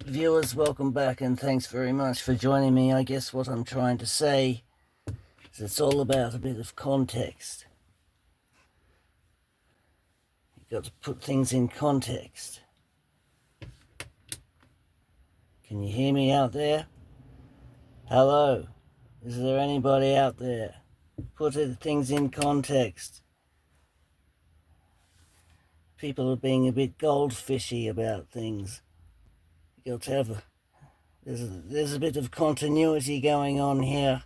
viewers, welcome back and thanks very much for joining me. I guess what I'm trying to say is it's all about a bit of context. You've got to put things in context. Can you hear me out there? Hello? Is there anybody out there? Put things in context. People are being a bit goldfishy about things. You got to have there's a bit of continuity going on here.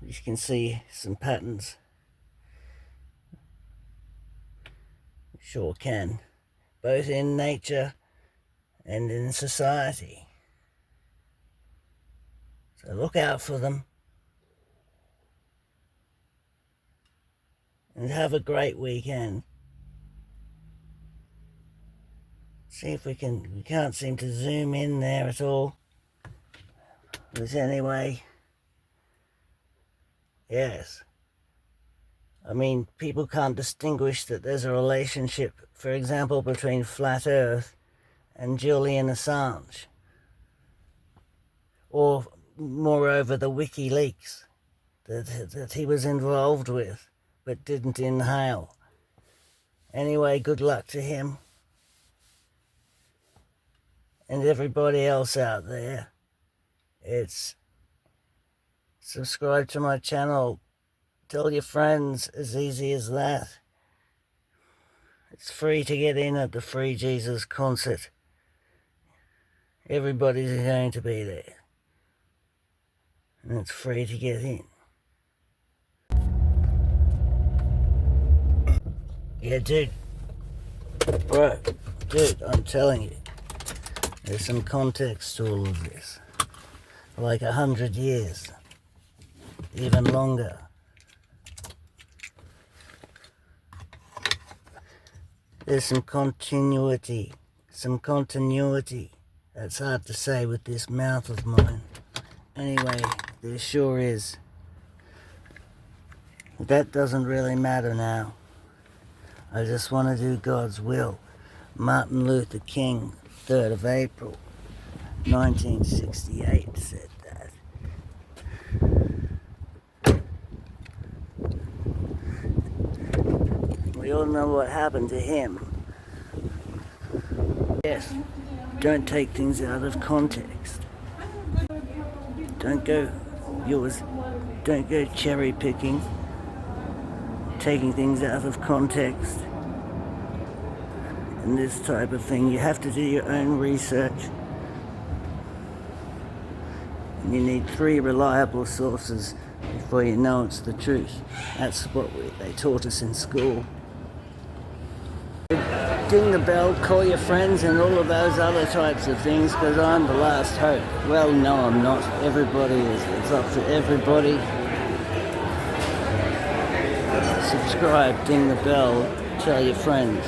You can see some patterns. You sure can. Both in nature and in society. So look out for them. And have a great weekend. See if we can't seem to zoom in there at all. But anyway, yes. I mean, people can't distinguish that there's a relationship, for example, between Flat Earth and Julian Assange. Or, moreover, the WikiLeaks that he was involved with, but didn't inhale. Anyway, good luck to him. And everybody else out there. It's subscribe to my channel. Tell your friends, as easy as that. It's free to get in at the Free Jesus concert. Everybody's going to be there. And it's free to get in. Yeah, dude. Bro, dude, I'm telling you. There's some context to all of this. Like 100 years. Even longer. There's some continuity. Some continuity. That's hard to say with this mouth of mine. Anyway, there sure is. But that doesn't really matter now. I just want to do God's will. Martin Luther King, 3rd of April, 1968 said that. We all know what happened to him. Yes, don't take things out of context. Don't go cherry picking, taking things out of context. And this type of thing, you have to do your own research. And you need 3 reliable sources before you know it's the truth. That's what they taught us in school. Ding the bell, call your friends and all of those other types of things, because I'm the last hope. Well, no, I'm not. Everybody is. It's up to everybody. Subscribe, ding the bell, tell your friends.